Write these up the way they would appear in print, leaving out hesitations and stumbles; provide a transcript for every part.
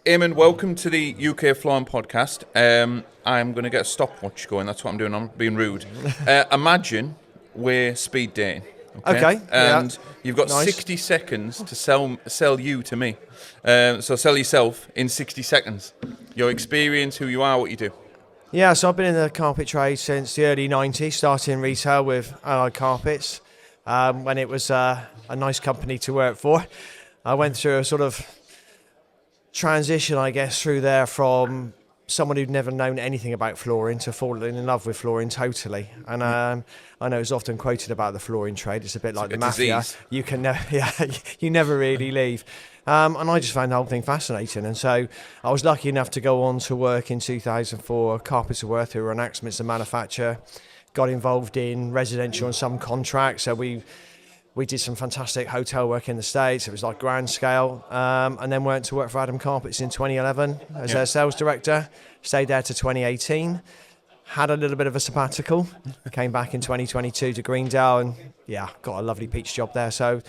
Eamonn, welcome to the UK Flooring Podcast. I'm going to get a stopwatch going. That's what I'm doing. I'm being rude. Imagine we're speed dating. Okay. And you've got Nice. 60 seconds to sell you to me. So sell yourself in 60 seconds. Your experience, who you are, what you do. Yeah, so I've been in the carpet trade since the early 90s, starting in retail with Allied Carpets when it was a nice company to work for. I went through a sort of transition, I guess, through there from someone who'd never known anything about flooring to falling in love with flooring totally. And I know it's often quoted about the flooring trade. It's a bit like the mafia. Disease. You can you never really leave. And I just found the whole thing fascinating. And so I was lucky enough to go on to work in 2004 at Carpets Worth, who were an Axminster manufacturer. Got involved in residential and some contracts. So we did some fantastic hotel work in the States. It was like grand scale. And then went to work for Adam Carpets in 2011 as their sales director. Stayed there to 2018. Had a little bit of a sabbatical. Came back in 2022 to Greendale and, got a lovely peach job there. So,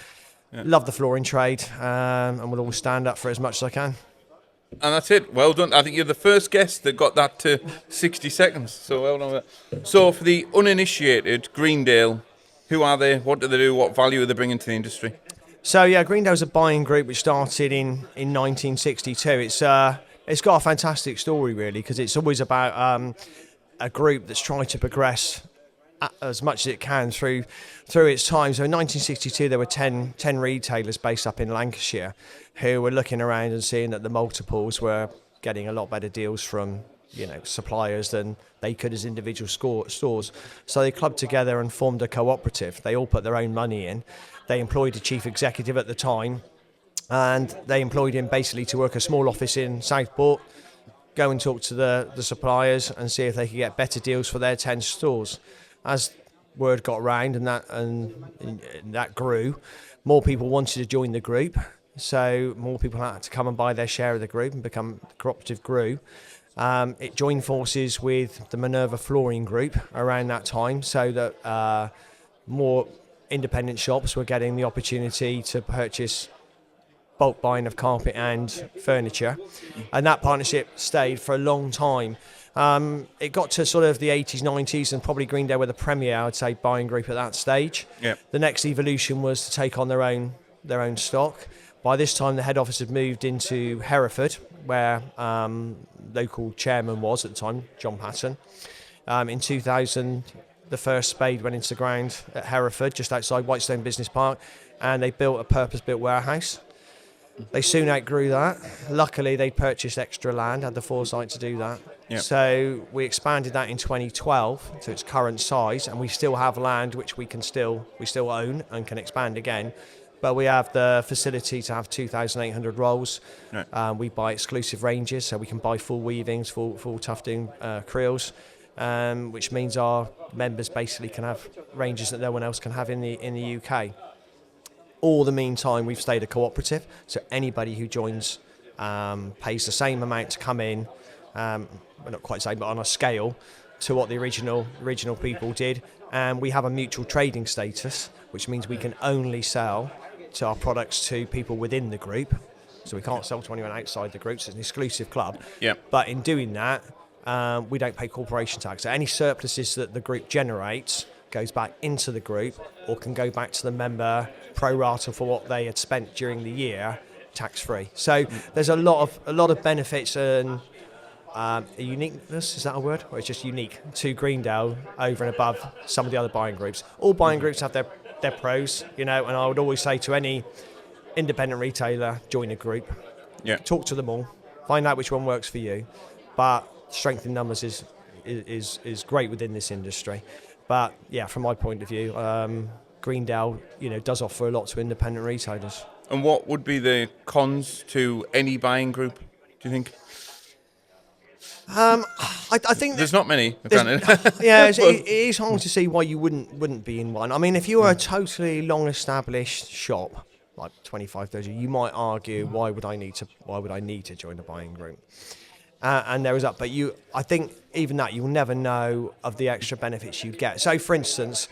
love the flooring trade and will always stand up for as much as I can. And that's it. Well done. I think you're the first guest that got that to 60 seconds. So well done. So for the uninitiated, Greendale, who are they? What do they do? What value are they bringing to the industry? So Greendale's a buying group which started in 1962. It's got a fantastic story really, because it's always about a group that's trying to progress as much as it can through its time. So in 1962 there were 10 retailers based up in Lancashire who were looking around and seeing that the multiples were getting a lot better deals from suppliers than they could as individual stores. So they clubbed together and formed a co-operative. They all put their own money in. They employed a chief executive at the time, and they employed him basically to work a small office in Southport, go and talk to the suppliers and see if they could get better deals for their 10 stores. As word got around and that grew, more people wanted to join the group. So more people had to come and buy their share of the group and the cooperative grew. It joined forces with the Minerva Flooring Group around that time, so that more independent shops were getting the opportunity to purchase bulk buying of carpet and furniture. And that partnership stayed for a long time. It got to sort of the 80s, 90s, and probably Greendale were the premier, I'd say, buying group at that stage. Yeah. The next evolution was to take on their own stock. By this time, the head office had moved into Hereford, where local chairman was at the time, John Patton. In 2000, the first spade went into the ground at Hereford, just outside Whitestone Business Park, and they built a purpose-built warehouse. They soon outgrew that. Luckily, they purchased extra land, had the foresight to do that. Yep. So we expanded that in 2012 to its current size, and we still have land which we still own and can expand again. But we have the facility to have 2,800 rolls. Right. We buy exclusive ranges, so we can buy full weavings, full tufting creels, which means our members basically can have ranges that no one else can have in the UK. All the meantime, we've stayed a cooperative, so anybody who joins pays the same amount to come in, well, not quite the same, but on a scale to what the original people did. And we have a mutual trading status, which means we can only sell to our products to people within the group. So we can't sell to anyone outside the group, so it's an exclusive club. Yeah. But in doing that, we don't pay corporation tax. So any surpluses that the group generates goes back into the group or can go back to the member pro rata for what they had spent during the year, tax free. So there's a lot of benefits and a uniqueness, is that a word? Or it's just unique to Greendale over and above some of the other buying groups. All buying groups have their pros, and I would always say to any independent retailer, join a group. Yeah. Talk to them all, find out which one works for you. But strength in numbers is great within this industry. But yeah, from my point of view, Greendale, does offer a lot to independent retailers. And what would be the cons to any buying group, do you think? I think there's not many. Yeah, it is hard to see why you wouldn't be in one. I mean, if you were a totally long-established shop, like 25, 30, you might argue, why would I need to join a buying group? And there is that, but I think even that you'll never know of the extra benefits you get. So, for instance,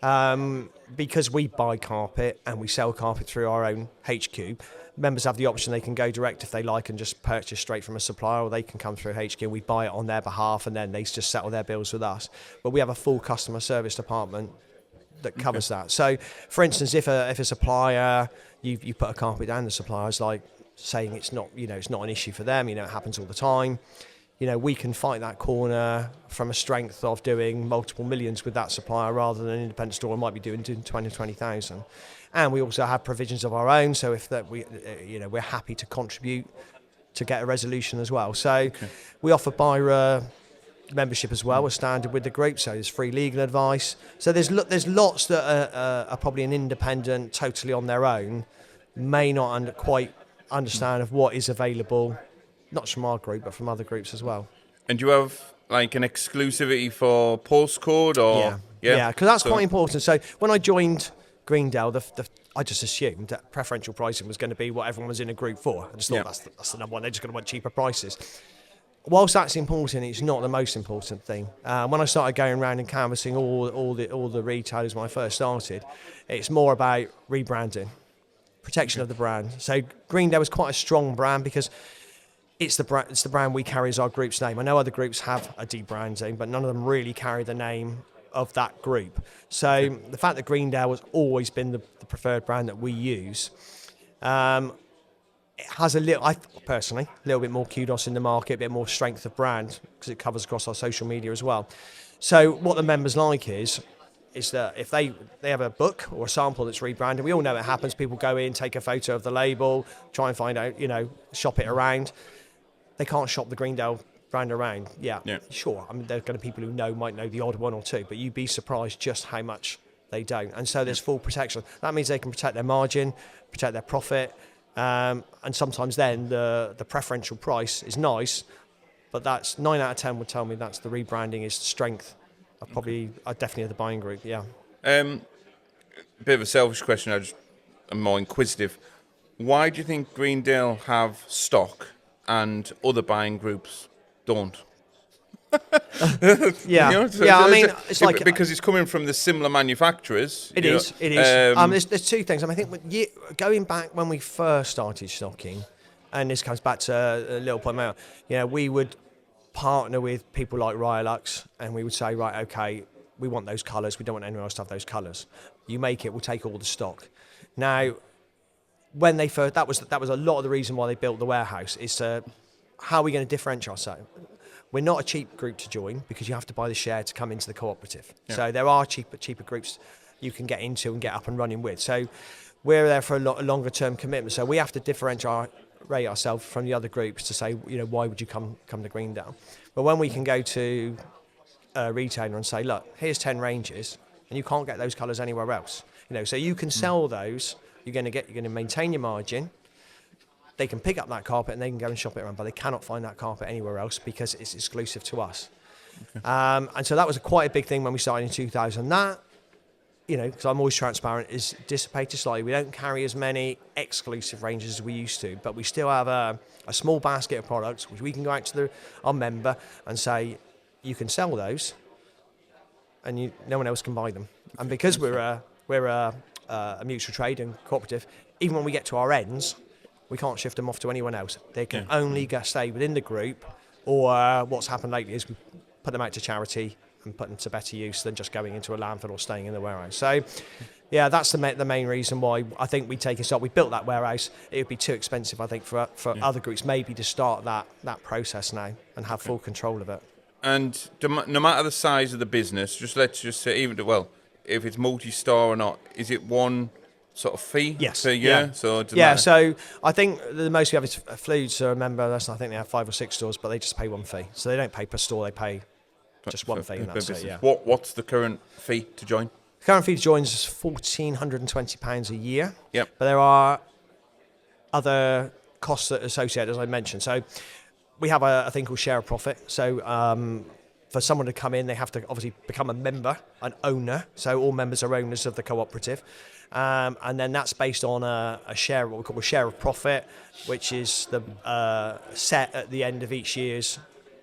Because we buy carpet and we sell carpet through our own HQ, members have the option they can go direct if they like and just purchase straight from a supplier, or they can come through HQ. We buy it on their behalf and then they just settle their bills with us. But we have a full customer service department that covers that. So, for instance, if a supplier, you put a carpet down, the supplier's like saying it's not an issue for them, it happens all the time. We can fight that corner from a strength of doing multiple millions with that supplier rather than an independent store might be doing 20,000. And we also have provisions of our own, so if that we're happy to contribute to get a resolution as well. So we offer buyer membership as well, as standard with the group. So there's free legal advice. So there's lots that are probably an independent, totally on their own, may not quite understand of what is available. Not just from our group, but from other groups as well. And do you have like an exclusivity for postcode or? Yeah, because that's quite important. So when I joined Greendale, I just assumed that preferential pricing was going to be what everyone was in a group for. I just thought that's the number one. They're just going to want cheaper prices. Whilst that's important, it's not the most important thing. When I started going around and canvassing all the retailers when I first started, it's more about rebranding, protection of the brand. So Greendale was quite a strong brand because it's the brand we carry as our group's name. I know other groups have a debranding, but none of them really carry the name of that group. So the fact that Greendale has always been the preferred brand that we use, it has personally, a little bit more kudos in the market, a bit more strength of brand because it covers across our social media as well. So what the members like is that if they have a book or a sample that's rebranded, we all know it happens. People go in, take a photo of the label, try and find out, shop it around. They can't shop the Greendale brand around. Yeah, sure. I mean, there are going to be people who might know the odd one or two, but you'd be surprised just how much they don't. And so there's full protection. That means they can protect their margin, protect their profit, and sometimes then the preferential price is nice, but that's 9 out of 10 would tell me that's the rebranding is the strength of definitely of the buying group. Yeah. A bit of a selfish question. I'm more inquisitive. Why do you think Greendale have stock and other buying groups don't? I mean, it's like because it's coming from the similar manufacturers. It is. There's two things. I think going back when we first started stocking, and this comes back to a little point out. We would partner with people like Ryalux, and we would say, right, okay, we want those colours. We don't want anyone else to have those colours. You make it. We'll take all the stock. Now, when they first, that was a lot of the reason why they built the warehouse. Is how are we going to differentiate ourselves? We're not a cheap group to join because you have to buy the share to come into the cooperative. Yeah. So there are cheaper groups you can get into and get up and running with. So we're there for a longer term commitment. So we have to differentiate ourselves from the other groups to say, why would you come to Greendale? But when we can go to a retailer and say, look, here's 10 ranges, and you can't get those colours anywhere else. So you can sell those. You're going to maintain your margin. They can pick up that carpet and they can go and shop it around, but they cannot find that carpet anywhere else because it's exclusive to us. Okay. And so that was quite a big thing when we started in 2000. That, because I'm always transparent, is dissipated slightly. We don't carry as many exclusive ranges as we used to, but we still have a small basket of products which we can go out to our member and say, you can sell those, and no one else can buy them. And because we're a mutual trade and cooperative, even when we get to our ends, we can't shift them off to anyone else. They can only stay within the group, or what's happened lately is we put them out to charity and put them to better use than just going into a landfill or staying in the warehouse. So, that's the main reason why I think we take it up. We built that warehouse. It would be too expensive, I think, for other groups maybe to start that process now and have full control of it. And no matter the size of the business, let's just say, if it's multi-store or not, is it one sort of fee per year? So so I think the most we have is Fluids. So remember, I think they have 5 or 6 stores, but they just pay one fee. So they don't pay per store; they pay just one fee. And that's it. Yeah. What's the current fee to join? The current fee to join is £1,420 a year. Yep. But there are other costs that are associated, as I mentioned. So we have a thing called share of profit. So for someone to come in, they have to obviously become a member, an owner. So all members are owners of the cooperative. And then that's based on a share, what we call a share of profit, which is the set at the end of each year's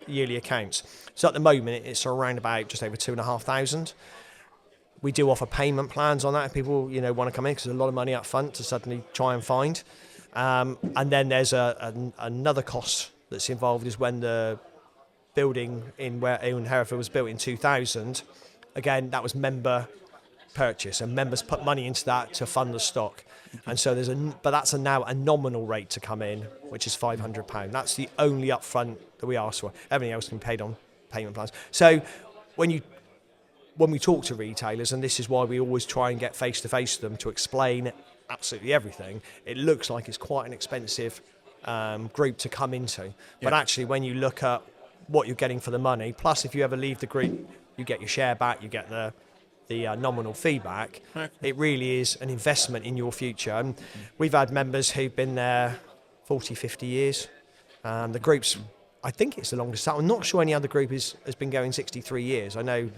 yearly accounts. So at the moment, it's around about just over 2,500. we do offer payment plans on that if people want to come in, because there's a lot of money up front to suddenly try and find. And then there's another cost that's involved is when the building in Hereford was built in 2000. Again, that was member purchase, and members put money into that to fund the stock. And so but that's now a nominal rate to come in, which is £500. That's the only upfront that we ask for. Everything else can be paid on payment plans. So when we talk to retailers, and this is why we always try and get face to face with them to explain absolutely everything, it looks like it's quite an expensive group to come into. But actually, when you look at what you're getting for the money, plus if you ever leave the group, you get your share back, you get the nominal fee back. It really is an investment in your future. And we've had members who've been there 40, 50 years. The group's, I think it's the longest. I'm not sure any other group has been going 63 years. I know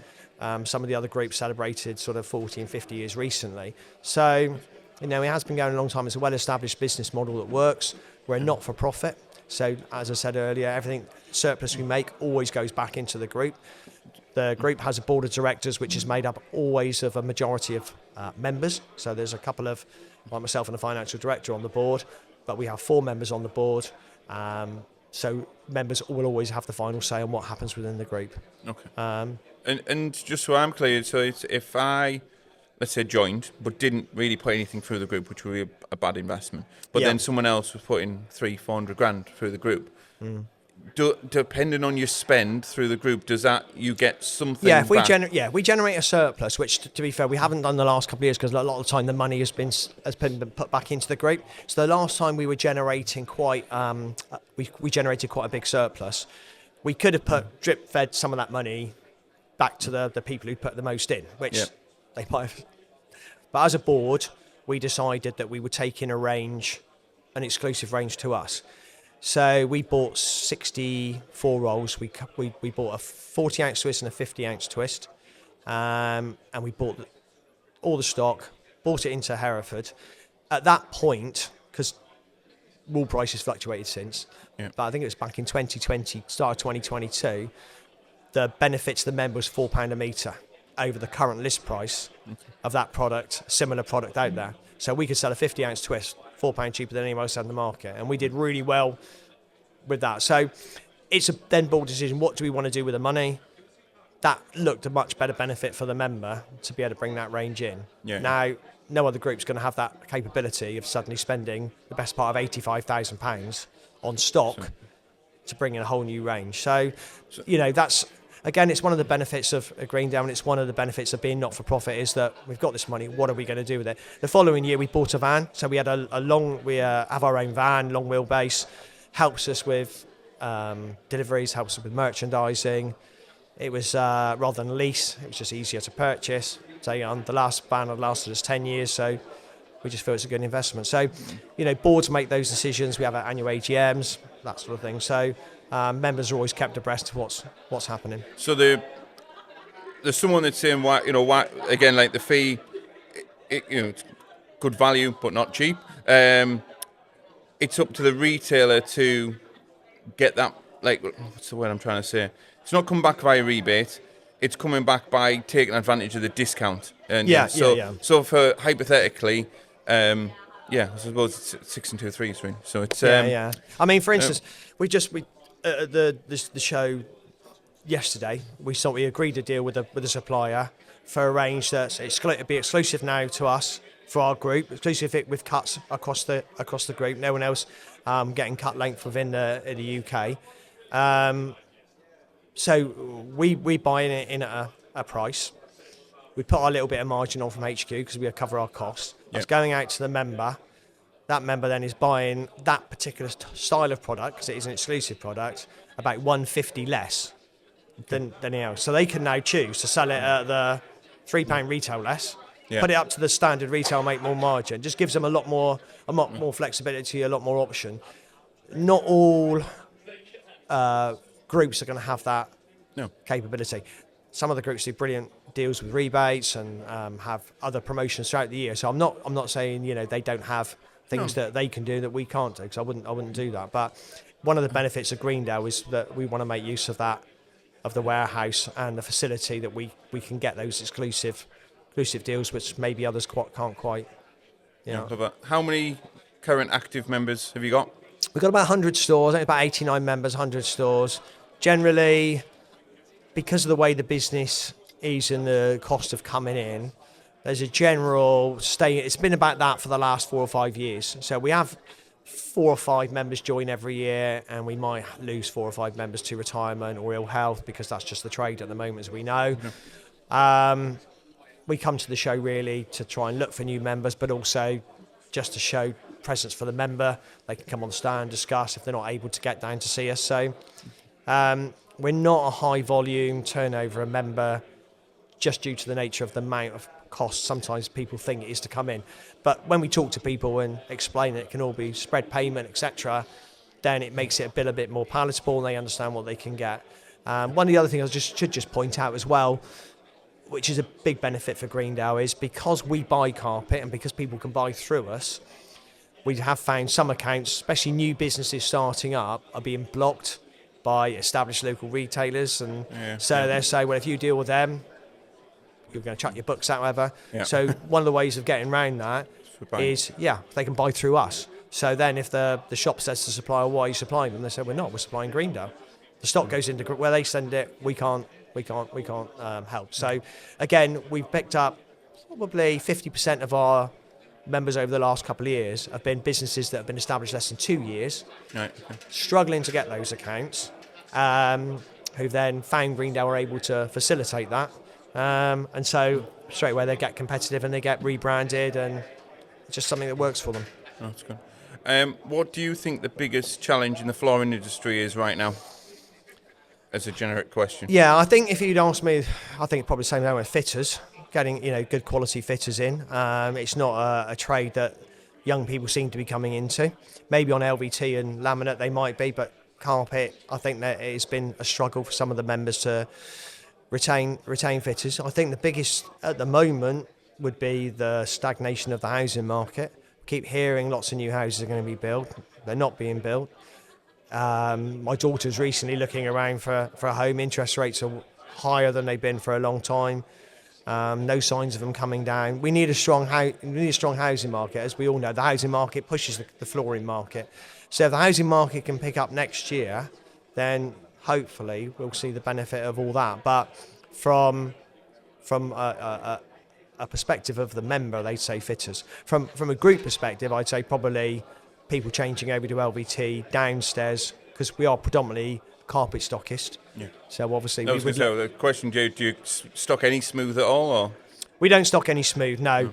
some of the other groups celebrated sort of 40 and 50 years recently. So, it has been going a long time. It's a well-established business model that works. We're not for profit. So, as I said earlier, everything surplus we make always goes back into the group. The group has a board of directors which is made up always of a majority of members. So there's a couple of, like myself and the financial director on the board, but we have 4 members on the board. So members will always have the final say on what happens within the group. Okay. And just so I'm clear, so it's if I, let's say, joined but didn't really put anything through the group, which would be a bad investment, but then someone else was putting 300-400 grand through the group. Depending on your spend through the group, does that you get something? Yeah, if we generate a surplus, which to be fair, we haven't done the last couple of years because a lot of the time the money has been put back into the group. So the last time we were generating we generated quite a big surplus. We could have drip fed some of that money back to the people who put the most in, which they might have. But as a board, we decided that we would take in an exclusive range to us. So we bought 64 rolls. We bought a 40-ounce twist and a 50-ounce twist, and we bought all the stock, bought it into Hereford. At that point, because wool prices fluctuated since, but I think it was back in 2020, start of 2022, the benefit to the member was £4 a metre over the current list price of that product, similar product out there. So we could sell a 50-ounce twist £4 cheaper than anyone else on the market, and we did really well with that. So it's a then board decision. What do we want to do with the money? That looked a much better benefit for the member to be able to bring that range in. Now, no other group's going to have that capability of suddenly spending the best part of £85,000 on stock to bring in a whole new range. So that's. Again, it's one of the benefits of Greendale, and it's one of the benefits of being not-for-profit is that we've got this money. What are we going to do with it? The following year, we bought a van. So we had we have our own van, long wheelbase, helps us with deliveries, helps us with merchandising. It was rather than lease, it was just easier to purchase. So the last van had lasted us 10 years, so we just feel it's a good investment. So, boards make those decisions. We have our annual AGMs, that sort of thing. So. Members are always kept abreast of what's happening. So there's someone that's saying why again, like the fee, it's good value but not cheap. It's up to the retailer to get that. Like, what's the word I'm trying to say? It's not coming back via rebate. It's coming back by taking advantage of the discount. And so for hypothetically. I suppose it's 6 and 2 3s, really. So it's I mean, for instance, the show yesterday, we agreed a deal with the supplier for a range that's be exclusive now to us for our group, exclusive with cuts across the group. No one else getting cut length within the UK. So we buy in at a price. We put our little bit of margin on from HQ because we cover our costs. It's going out to the member. That member then is buying that particular style of product, because it is an exclusive product, about £1.50 less than anything else. So they can now choose to sell it at the £3 retail less, put it up to the standard retail, make more margin. Just gives them a lot more flexibility, a lot more option. Not all groups are going to have that capability. Some of the groups do brilliant deals with rebates and have other promotions throughout the year. So I'm not saying they don't have things that they can do that we can't do, because I wouldn't do that. But one of the benefits of Greendale is that we want to make use of that, of the warehouse and the facility that we can get those exclusive exclusive deals, which maybe others can't quite. How many current active members have you got? We've got about 100 stores, I think about 89 members, 100 stores. Generally, because of the way the business is and the cost of coming in, there's a general stay. It's been about that for the last 4 or 5 years. So we have 4 or 5 members join every year, and we might lose 4 or 5 members to retirement or ill health, because that's just the trade at the moment, as we know. We come to the show really to try and look for new members, but also just to show presence for the member. They can come on the stand, discuss if they're not able to get down to see us. So we're not a high volume turnover a member, just due to the nature of the amount of cost sometimes people think it is to come in. But when we talk to people and explain it can all be spread payment, etc., then it makes it a bit more palatable and they understand what they can get. One of the other things I should just point out as well, which is a big benefit for Greendale, is because we buy carpet and because people can buy through us, we have found some accounts, especially new businesses starting up, are being blocked by established local retailers, and they say, well, if you deal with them, you're going to chuck your books out, whatever. Yeah. So one of the ways of getting around that is, they can buy through us. So then if the shop says to the supplier, why are you supplying them? They say, we're not, we're supplying Greendale. The stock goes into where they send it, we can't help. So again, we've picked up probably 50% of our members over the last couple of years have been businesses that have been established less than 2 years, struggling to get those accounts, who then found Greendale were able to facilitate that. And so straight away they get competitive and they get rebranded, and it's just something that works for them. Oh, that's good. What do you think the biggest challenge in the flooring industry is right now? As a generic question. Yeah, I think if you'd ask me, I think probably the same thing with fitters, getting good quality fitters in. It's not a trade that young people seem to be coming into. Maybe on LVT and laminate they might be, but carpet, I think that it's been a struggle for some of the members to retain fitters. I think the biggest at the moment would be the stagnation of the housing market. Keep hearing lots of new houses are going to be built. They're not being built. My daughter's recently looking around for a home. Interest rates are higher than they've been for a long time. No signs of them coming down. We need a strong housing market. As we all know, the housing market pushes the flooring market. So if the housing market can pick up next year, then hopefully we'll see the benefit of all that. But from a perspective of the member, they'd say fitters. From a group perspective, I'd say probably people changing over to LVT downstairs, because we are predominantly carpet stockist. Yeah. So obviously the question, do you stock any smooth at all, or? We don't stock any smooth, no.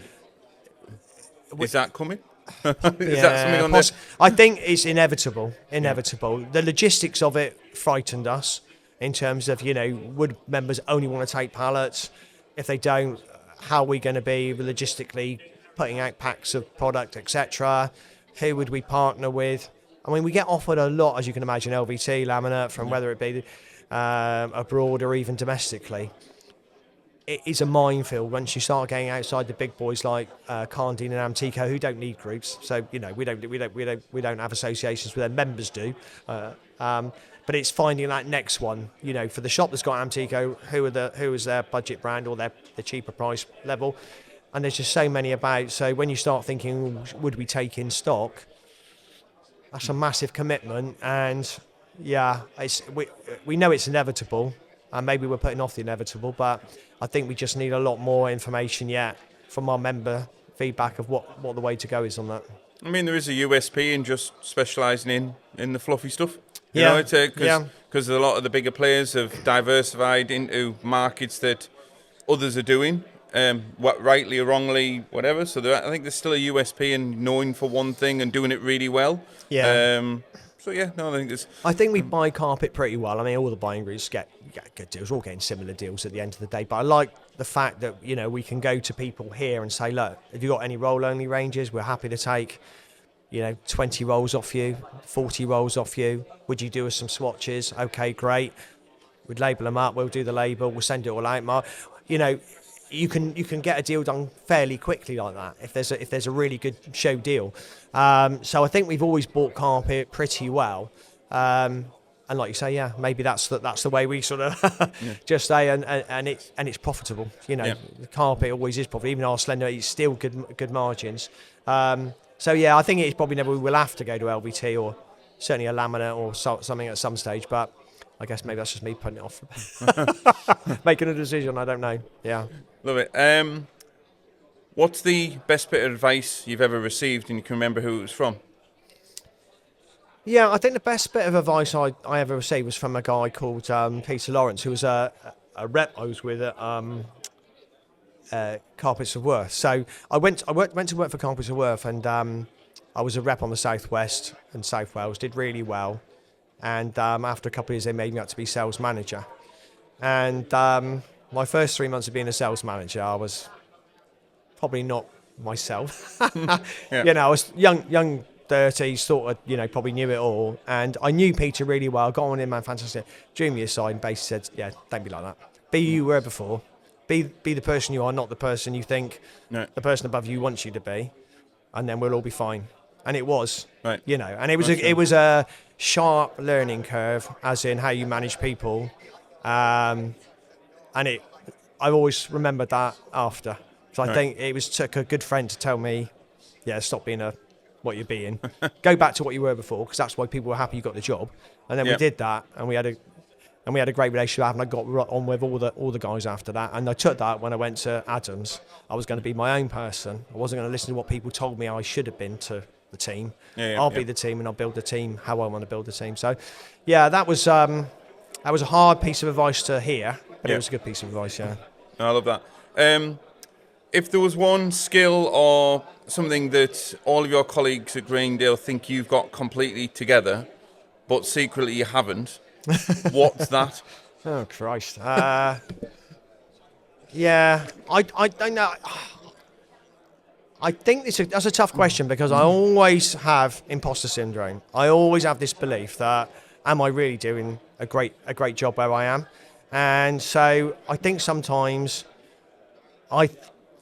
Is that coming? Is that something on this? I think it's inevitable. The logistics of it frightened us in terms of, would members only want to take pallets? If they don't, how are we going to be logistically putting out packs of product, etc.? Who would we partner with? I mean, we get offered a lot, as you can imagine, LVT, laminate, from whether it be abroad or even domestically. It is a minefield once you start getting outside the big boys like Cardine and Amtico, who don't need groups. So we don't have associations with them. Members do, but it's finding that next one. For the shop that's got Amtico, who is their budget brand or the cheaper price level. And there's just so many about. So when you start thinking, would we take in stock? That's a massive commitment. And we know it's inevitable. And maybe we're putting off the inevitable. But I think we just need a lot more information yet from our member feedback of what the way to go is on that. I mean, there is a USP in just specialising in the fluffy stuff. Because a lot of the bigger players have diversified into markets that others are doing. Rightly or wrongly, whatever. So I think there's still a USP in knowing for one thing and doing it really well. Yeah. I think we buy carpet pretty well. I mean, all the buying groups get good deals. We're all getting similar deals at the end of the day. But I like the fact that we can go to people here and say, look, have you got any roll-only ranges? We're happy to take 20 rolls off you, 40 rolls off you. Would you do us some swatches? Okay, great. We'd label them up. We'll do the label. We'll send it all out, Mark. You can get a deal done fairly quickly like that if there's a really good show deal. So I think we've always bought carpet pretty well. and like you say, yeah, maybe that's the way we sort of just say, and it's profitable. You know, the carpet always is profitable. Even our slender, it's still good margins. So yeah, I think it's probably never we will have to go to LVT or certainly a laminate or something at some stage. But I guess maybe that's just me putting it off, making a decision. I don't know. Yeah, Love it. What's the best bit of advice you've ever received, and you can remember who it was from? Yeah, I think the best bit of advice I ever received was from a guy called Peter Lawrence, who was a rep I was with at Carpets of Worth. So I went to work for Carpets of Worth, and I was a rep on the Southwest and South Wales, did really well. And after a couple of years, they made me up to be sales manager. And my first 3 months of being a sales manager, I was probably not myself. You know, I was young 30s, thought I, probably knew it all. And I knew Peter really well, got on him, man, fantastic. Drew me aside and basically said, yeah, don't be like that. Be who you were before. Be the person you are, not the person you think the person above you wants you to be. And then we'll all be fine. And it was, right. And it was a sharp learning curve, as in how you manage people. And I've always remembered that after. So I think it took a good friend to tell me, yeah, stop being what you're being. Go back to what you were before, because that's why people were happy you got the job. And then we did that, and we had a great relationship, and I got on with all the guys after that. And I took that when I went to Adams. I was going to be my own person. I wasn't going to listen to what people told me I should have been to the team. I'll be the team, and I'll build the team how I want to build the team. So, yeah, that was a hard piece of advice to hear, but it was a good piece of advice. Yeah, I love that. If there was one skill or something that all of your colleagues at Greendale think you've got completely together, but secretly you haven't, what's that? Oh, Christ. Yeah, I don't know. I think that's a tough question, because I always have imposter syndrome. I always have this belief that, am I really doing a great job where I am? And so I think sometimes I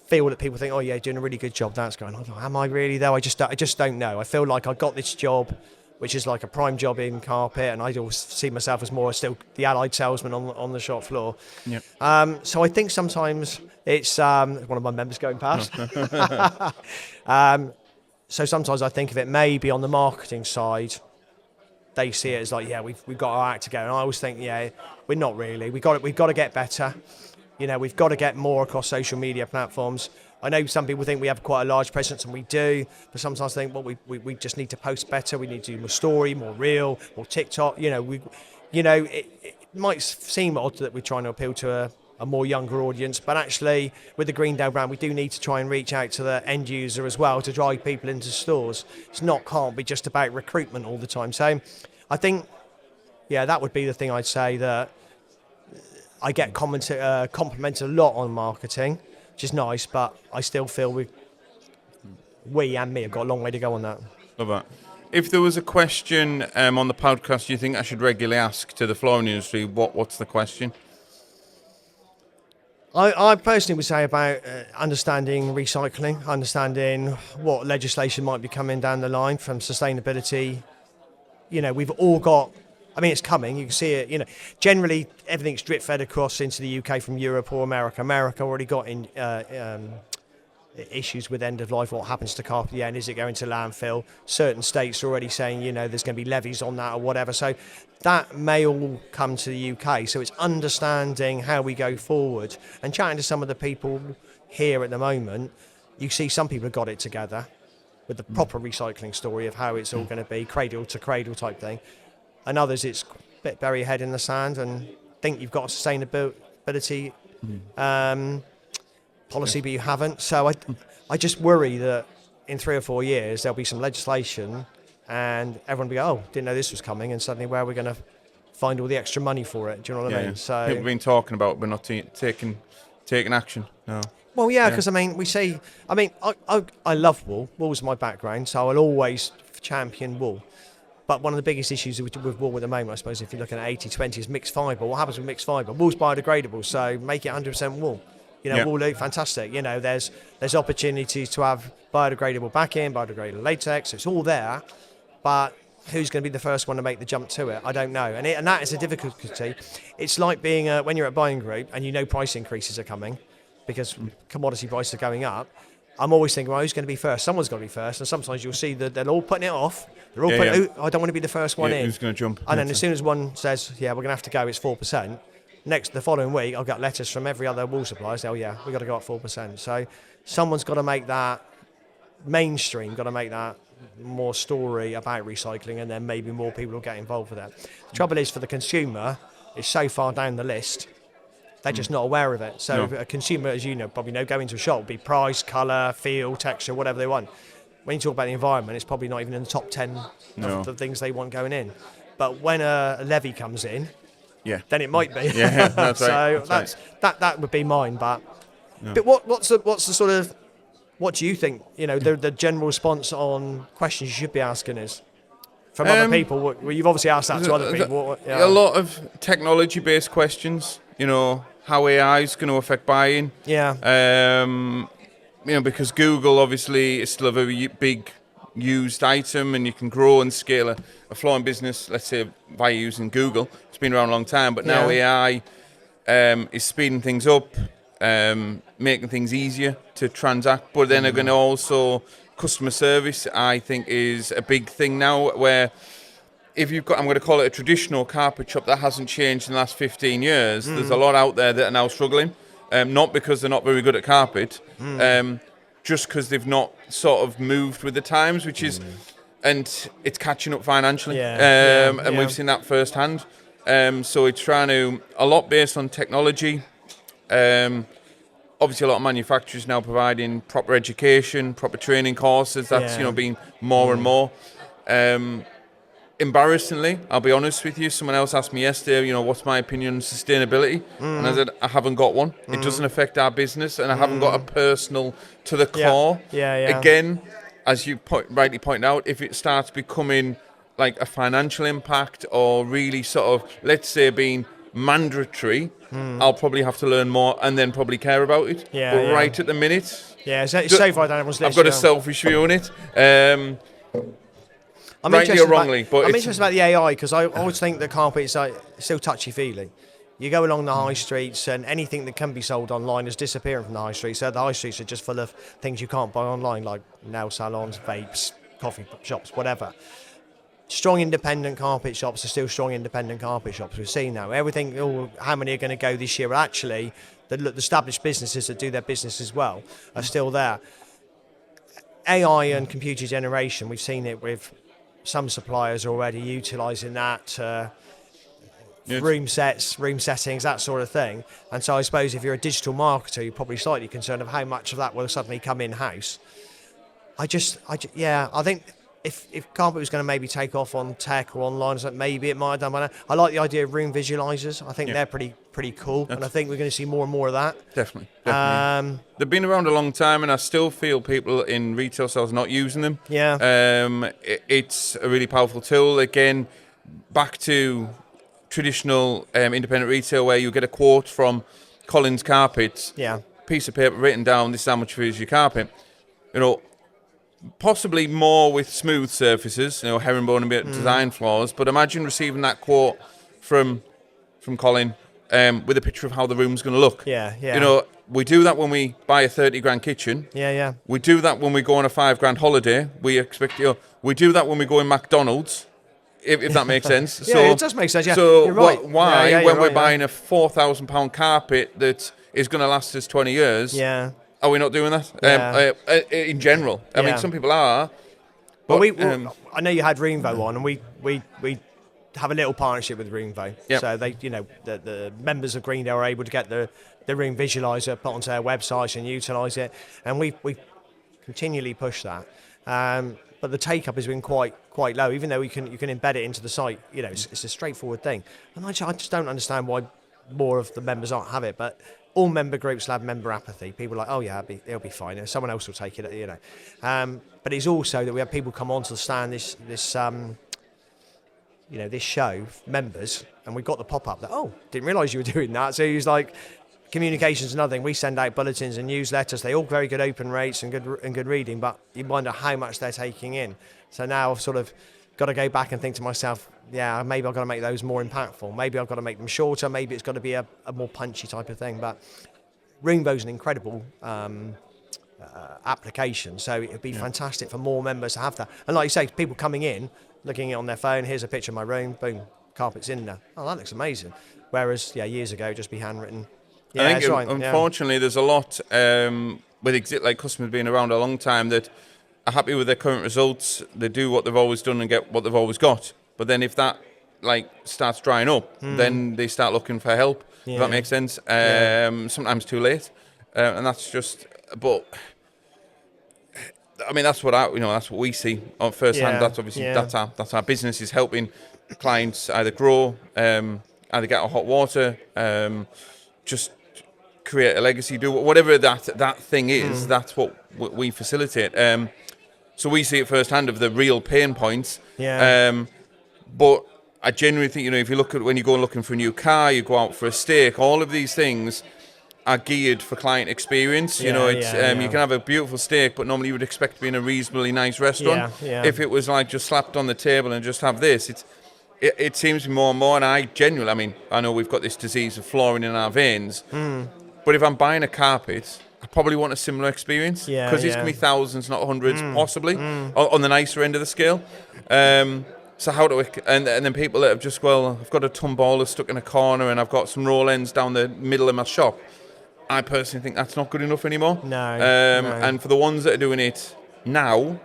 feel that people think, oh yeah, you're doing a really good job. That's going on. Am I really though? I just don't know. I feel like I got this job, which is like a prime job in carpet, and I always see myself as more still the allied salesman on the shop floor. Yep. So I think sometimes it's one of my members going past. So sometimes I think of it maybe on the marketing side, they see it as like, yeah, we've got our act together. And I always think, yeah, we're not really. We've got to get better. We've got to get more across social media platforms. I know some people think we have quite a large presence, and we do, but sometimes I think, well, we just need to post better. We need to do more story, more reel, more TikTok. It might seem odd that we're trying to appeal to a more younger audience, but actually with the Greendale brand, we do need to try and reach out to the end user as well to drive people into stores. Can't be just about recruitment all the time. So I think, yeah, that would be the thing I'd say, that I get complimented a lot on marketing, which is nice, but I still feel we and me have got a long way to go on that. Love that. If there was a question on the podcast you think I should regularly ask to the flooring industry, what's the question? I personally would say about understanding recycling, understanding what legislation might be coming down the line from sustainability. We've all got, it's coming, you can see it, generally everything's drip fed across into the UK from Europe or America. America already got in issues with end of life, what happens to carpet, and is it going to landfill? Certain states are already saying, there's going to be levies on that or whatever. So that may all come to the UK. So it's understanding how we go forward and chatting to some of the people here at the moment. You see some people have got it together with the proper recycling story of how it's all going to be, cradle to cradle type thing. And others, it's a bit bury your head in the sand and think you've got a sustainability policy, but you haven't. So I just worry that in 3 or 4 years, there'll be some legislation and everyone will be, oh, didn't know this was coming, and suddenly where are we going to find all the extra money for it? Do you know what I mean? Yeah. So people have been talking about it, but not taking action. No. Well, yeah, because we see, I love wool. Wool's my background, so I'll always champion wool. But one of the biggest issues with wool at the moment, I suppose, if you're looking at 80-20, is mixed fibre. What happens with mixed fibre? Wool's biodegradable, so make it 100% wool. Wool, fantastic. There's opportunities to have biodegradable backing, biodegradable latex. It's all there. But who's going to be the first one to make the jump to it? I don't know. And that is a difficulty. It's like being when you're at buying group and you know price increases are coming because commodity prices are going up. I'm always thinking, well, who's going to be first? Someone's got to be first. And sometimes you'll see that they're all putting it off. They're all putting, I don't want to be the first one in. Who's going to jump? And then as soon as one says, yeah, we're going to have to go, it's 4%. The following week, I'll get letters from every other wall supplier saying, oh yeah, we've got to go up 4%. So someone's got to make that mainstream, got to make that more story about recycling, and then maybe more people will get involved with that. The trouble is, for the consumer, it's so far down the list, they're just not aware of it. So a consumer, as you know, probably know, go into a shop, will be price, colour, feel, texture, whatever they want. When you talk about the environment, it's probably not even in the top 10 of the things they want going in. But when a levy comes in, then it might be. Yeah, that's right. So that would be mine. But what's the sort of, what do you think, the general response on questions you should be asking is? From other people, well, you've obviously asked that to other people. A lot of technology-based questions, how AI is going to affect buying. Yeah. Because Google obviously is still a very big used item, and you can grow and scale a flooring business, let's say, by using Google. It's been around a long time, but now AI is speeding things up, making things easier to transact. But then again, also customer service, I think, is a big thing now, where if you've got, I'm going to call it a traditional carpet shop that hasn't changed in the last 15 years, there's a lot out there that are now struggling. Not because they're not very good at carpet, just because they've not sort of moved with the times, which is, and it's catching up financially. And we've seen that firsthand. So it's trying to, a lot based on technology. Obviously, a lot of manufacturers now providing proper education, proper training courses. That's being more and more. Embarrassingly, I'll be honest with you, someone else asked me yesterday, what's my opinion on sustainability? And I said, I haven't got one. It doesn't affect our business, and I haven't got a personal to the core. Again, as you rightly point out, if it starts becoming like a financial impact, or really sort of, let's say, being mandatory, I'll probably have to learn more and then probably care about it. But right at the minute, it's so far down everyone's list. I've got a selfish view on it. Rightly or wrongly, but I'm interested about the AI, because I always think that carpet is still touchy-feely. You go along the high streets, and anything that can be sold online is disappearing from the high streets. So the high streets are just full of things you can't buy online, like nail salons, vapes, coffee shops, whatever. Strong independent carpet shops are still strong independent carpet shops. We've seen now. Everything, how many are going to go this year? Well, actually, the established businesses that do their business as well are still there. AI and computer generation, we've seen it with some suppliers already utilising that, room settings, that sort of thing. And so I suppose if you're a digital marketer, you're probably slightly concerned of how much of that will suddenly come in-house. I think if carpet was going to maybe take off on tech or online, so maybe it might have done by now. I like the idea of room visualisers. I think they're pretty cool, and I think we're going to see more and more of that. Definitely. They've been around a long time, and I still feel people in retail sales not using them. It's a really powerful tool. Again, back to traditional independent retail, where you get a quote from Collins Carpets, piece of paper written down, this is how much is your carpet. Possibly more with smooth surfaces, herringbone and bit design flaws. But imagine receiving that quote from Colin with a picture of how the room's going to look. We do that when we buy a 30 grand kitchen. We do that when we go on a 5 grand holiday. We expect we do that when we go in McDonald's, if that makes sense. It does make sense. So you're right. Why, when we're buying a £4,000 carpet that is going to last us 20 years? Are we not doing that? In general, I mean, some people are. But I know you had Roomvo on, and we have a little partnership with Roomvo. So they, the members of Greendale are able to get the room visualizer put onto their website and utilise it, and we continually push that. But the take up has been quite low, even though you can embed it into the site. It's a straightforward thing, and I just don't understand why more of the members aren't have it, but. All member groups will have member apathy. People are like, oh yeah, it'll be fine. Someone else will take it, But it's also that we have people come onto the stand this show, members, and we got the pop up that didn't realise you were doing that. So he's like, communications, another thing. We send out bulletins and newsletters. They all very good open rates and good reading, but you wonder how much they're taking in. So now I've sort of got to go back and think to myself, yeah, maybe I've got to make those more impactful. Maybe I've got to make them shorter. Maybe it's got to be a more punchy type of thing. But Rainbow's an incredible application, so it would be fantastic for more members to have that. And like you say, people coming in, looking at it on their phone, here's a picture of my room, boom, carpet's in there. Oh, that looks amazing. Whereas, years ago, it'd just be handwritten. Yeah, I think, unfortunately, there's a lot with like customers being around a long time that are happy with their current results. They do what they've always done and get what they've always got. But then if that starts drying up, then they start looking for help. If that makes sense. Sometimes too late, and that's just. But I mean, that's what that's what we see on first hand. That's obviously that's our business is helping clients either grow, either get out of hot water, just create a legacy, do whatever that thing is. That's what we facilitate. So we see it firsthand of the real pain points. But I genuinely think, if you look at when you go looking for a new car, you go out for a steak, all of these things are geared for client experience. You can have a beautiful steak, but normally you would expect to be in a reasonably nice restaurant. If it was just slapped on the table and just have this, it seems more and more, and I know we've got this disease of flooring in our veins, but if I'm buying a carpet, I probably want a similar experience, because it's going to be thousands, not hundreds, possibly, on the nicer end of the scale. So how do we, and then people that have just, I've got a tumballer stuck in a corner and I've got some roll ends down the middle of my shop. I personally think that's not good enough anymore. No. And for the ones that are doing it now,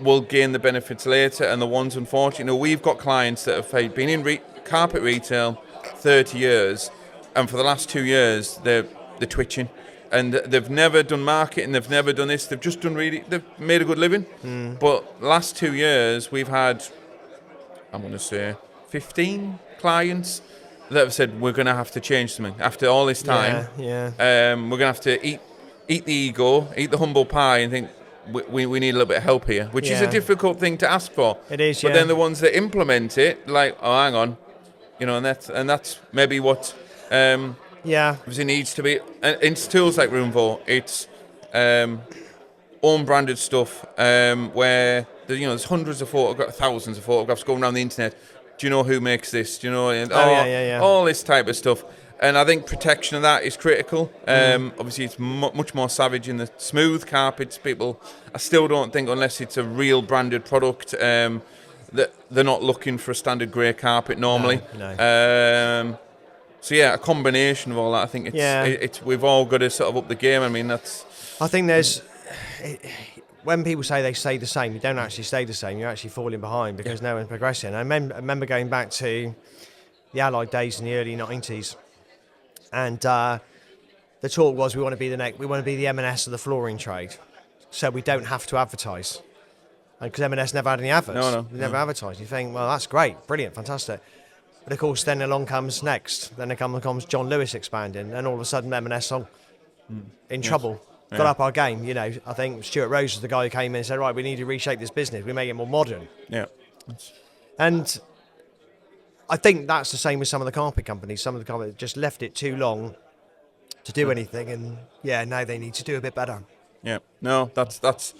will gain the benefits later, and the ones, unfortunately, we've got clients that have been in carpet retail 30 years, and for the last 2 years, they're twitching. And they've never done marketing, they've never done this, they've just they've made a good living. But last 2 years, we've had, I'm going to say, 15 clients that have said, we're going to have to change something. After all this time, we're going to have to eat the ego, eat the humble pie, and think, we need a little bit of help here, which is a difficult thing to ask for. It is, But then the ones that implement it, hang on, and that's maybe what obviously needs to be. And it's tools like Roomvo, it's own branded stuff, where there's hundreds of photographs, thousands of photographs going around the internet. Do you know who makes this? Do you know? And all this type of stuff. And I think protection of that is critical. Obviously, it's much more savage in the smooth carpets. I still don't think, unless it's a real branded product, that they're not looking for a standard grey carpet normally. No. So a combination of all that. I think it's we've all got to sort of up the game. I mean, I think there's. When people say they stay the same, you don't actually stay the same. You're actually falling behind because no one's progressing. I remember going back to the Allied days in the early 90s, and the talk was we want to be the M&S of the flooring trade, so we don't have to advertise. And because M&S never had any adverts, they never advertised. You think, well, that's great, brilliant, fantastic. But of course, then along comes next. Then comes John Lewis expanding, and all of a sudden M&S are in trouble. Got up our game, I think Stuart Rose was the guy who came in and said, right, we need to reshape this business. We make it more modern. Yeah. And I think that's the same with some of the carpet companies. Some of the carpet just left it too long to do anything. And now they need to do a bit better. Yeah. No, that's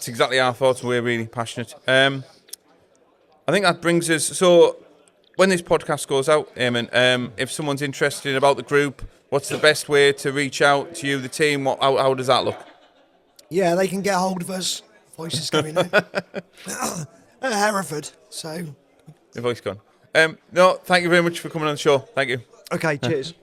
exactly our thoughts. We're really passionate. I think that brings us, so when this podcast goes out, Eamonn, if someone's interested about the group, what's the best way to reach out to you, the team? How does that look? Yeah, they can get hold of us. Voice is going in. Hereford, so. The voice gone. No, thank you very much for coming on the show. Thank you. Okay, cheers.